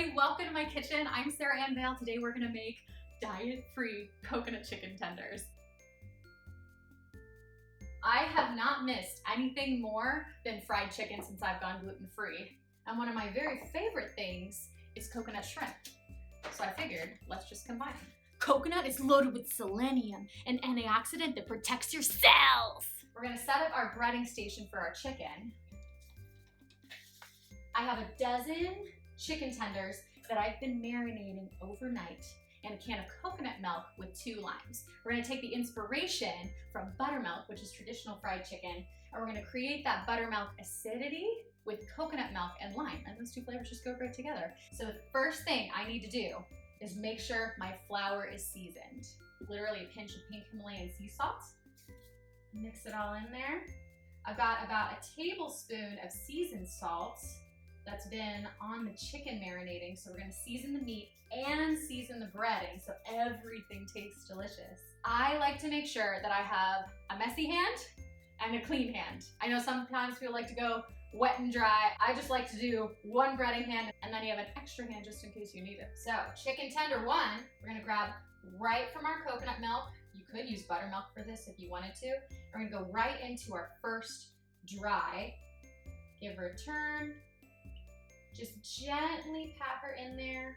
everybody, welcome to my kitchen. I'm Sarah Ann Vale. Today we're gonna make diet-free coconut chicken tenders. I have not missed anything more than fried chicken since I've gone gluten-free. And one of my very favorite things is coconut shrimp. So I figured, let's just combine them. Coconut is loaded with selenium, an antioxidant that protects your cells. We're gonna set up our breading station for our chicken. I have a dozen chicken tenders that I've been marinating overnight in a can of coconut milk with 2 limes. We're gonna take the inspiration from buttermilk, which is traditional fried chicken, and we're gonna create that buttermilk acidity with coconut milk and lime, and those 2 flavors just go great together. So the first thing I need to do is make sure my flour is seasoned. Literally a pinch of pink Himalayan sea salt. Mix it all in there. I've got about a tablespoon of seasoned salt that's been on the chicken marinating. So we're gonna season the meat and season the breading so everything tastes delicious. I like to make sure that I have a messy hand and a clean hand. I know sometimes people like to go wet and dry. I just like to do 1 breading hand and then you have an extra hand just in case you need it. So chicken tender 1, we're gonna grab right from our coconut milk. You could use buttermilk for this if you wanted to. We're gonna go right into our first dry. Give her a turn. Just gently pat her in there.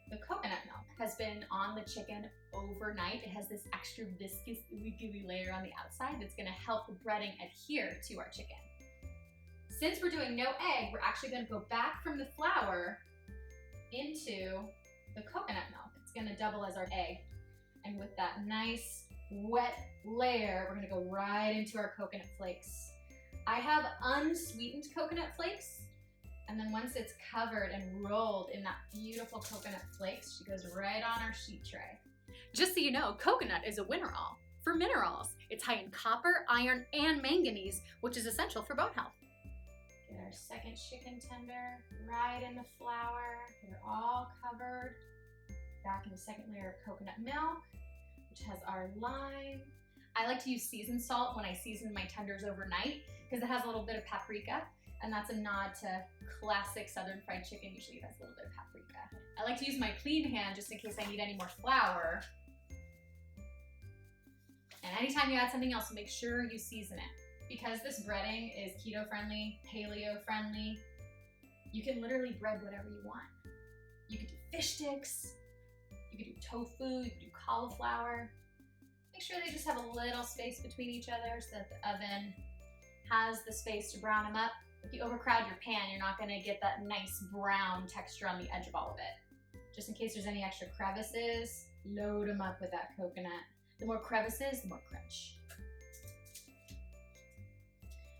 The coconut milk has been on the chicken overnight. It has this extra viscous, ooey-gooey layer on the outside that's gonna help the breading adhere to our chicken. Since we're doing no egg, we're actually gonna go back from the flour into the coconut milk. It's gonna double as our egg. And with that nice wet layer, we're gonna go right into our coconut flakes. I have unsweetened coconut flakes. And then once it's covered and rolled in that beautiful coconut flakes, she goes right on our sheet tray. Just so you know, coconut is a winner-all for minerals. It's high in copper, iron, and manganese, which is essential for bone health. Get our second chicken tender right in the flour. They're all covered. Back in the second layer of coconut milk, which has our lime. I like to use seasoned salt when I season my tenders overnight because it has a little bit of paprika. And that's a nod to classic Southern fried chicken. Usually it has a little bit of paprika. I like to use my clean hand just in case I need any more flour. And anytime you add something else, make sure you season it. Because this breading is keto friendly, paleo friendly, you can literally bread whatever you want. You could do fish sticks, you could do tofu, you could do cauliflower. Make sure they just have a little space between each other so that the oven has the space to brown them up. If you overcrowd your pan, you're not gonna get that nice brown texture on the edge of all of it. Just in case there's any extra crevices, load them up with that coconut. The more crevices, the more crunch.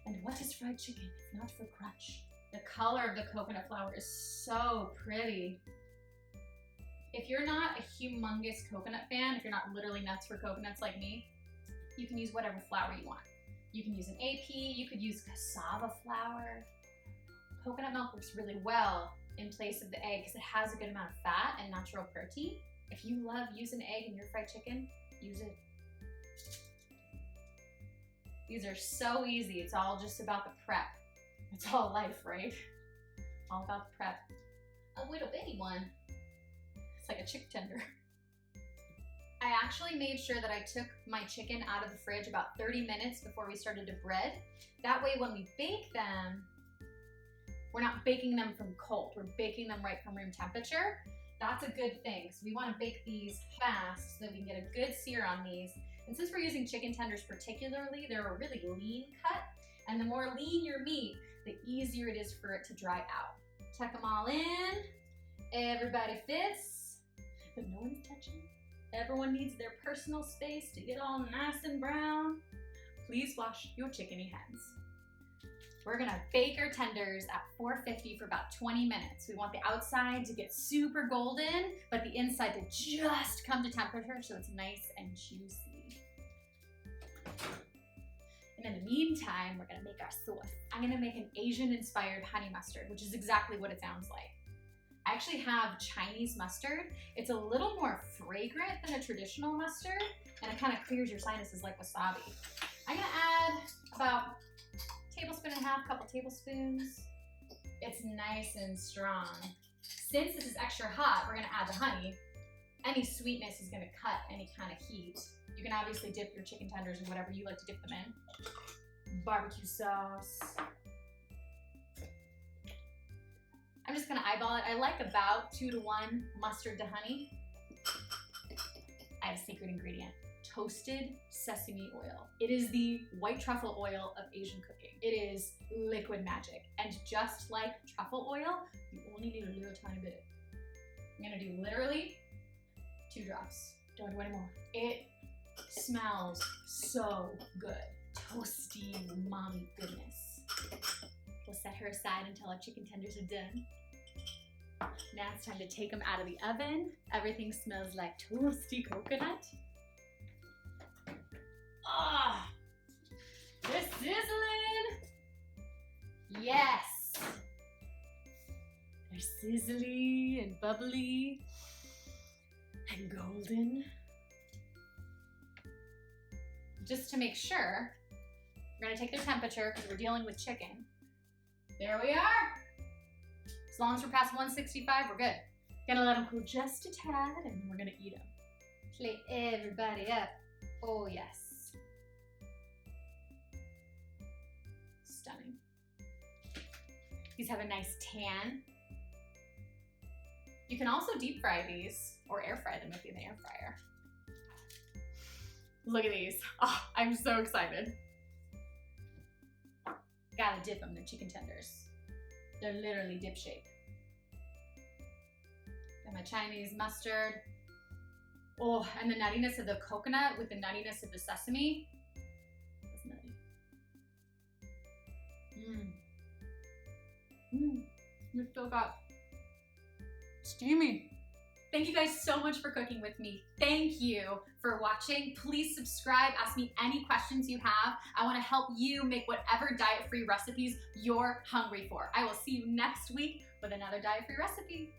And what is fried chicken if not for crunch? The color of the coconut flour is so pretty. If you're not a humongous coconut fan, if you're not literally nuts for coconuts like me, you can use whatever flour you want. You can use an AP, you could use cassava flour. Coconut milk works really well in place of the egg because it has a good amount of fat and natural protein. If you love using egg in your fried chicken, use it. These are so easy. It's all just about the prep. It's all life, right? All about the prep. A little bitty one. It's like a chick tender. I actually made sure that I took my chicken out of the fridge about 30 minutes before we started to bread. That way when we bake them, we're not baking them from cold. We're baking them right from room temperature. That's a good thing. So we want to bake these fast so that we can get a good sear on these. And since we're using chicken tenders particularly, they're a really lean cut. And the more lean your meat, the easier it is for it to dry out. Tuck them all in. Everybody fits, but no one's touching. Everyone needs their personal space to get all nice and brown. Please wash your chickeny hands. We're gonna bake our tenders at 450 for about 20 minutes. We want the outside to get super golden, but the inside to just come to temperature so it's nice and juicy. And in the meantime, we're gonna make our sauce. I'm gonna make an Asian-inspired honey mustard, which is exactly what it sounds like. I actually have Chinese mustard. It's a little more fragrant than a traditional mustard, and it kind of clears your sinuses like wasabi. I'm gonna add about a tablespoon and a half, couple tablespoons. It's nice and strong. Since this is extra hot, we're gonna add the honey. Any sweetness is gonna cut any kind of heat. You can obviously dip your chicken tenders in whatever you like to dip them in. Barbecue sauce. I'm just gonna eyeball it. I like about 2 to 1 mustard to honey. I have a secret ingredient. Toasted sesame oil. It is the white truffle oil of Asian cooking. It is liquid magic. And just like truffle oil, you only need a little tiny bit. I'm gonna do literally 2 drops. Don't do any more. It smells so good. Toasty, umami goodness. We'll set her aside until our chicken tenders are done. Now it's time to take them out of the oven. Everything smells like toasty coconut. Ah, they're sizzling. Yes. They're sizzly and bubbly and golden. Just to make sure, we're gonna take their temperature because we're dealing with chicken. There we are. As long as we're past 165, we're good. Gonna let them cool just a tad and then we're gonna eat them. Plate everybody up. Oh yes. Stunning. These have a nice tan. You can also deep fry these or air fry them if you have an air fryer. Look at these. Oh, I'm so excited. Gotta dip them, the chicken tenders. They're literally dip shape. Got my Chinese mustard. Oh, and the nuttiness of the coconut with the nuttiness of the sesame. That's nutty. It's still got steamy. Thank you guys so much for cooking with me. Thank you for watching. Please subscribe, ask me any questions you have. I wanna help you make whatever diet-free recipes you're hungry for. I will see you next week with another diet-free recipe.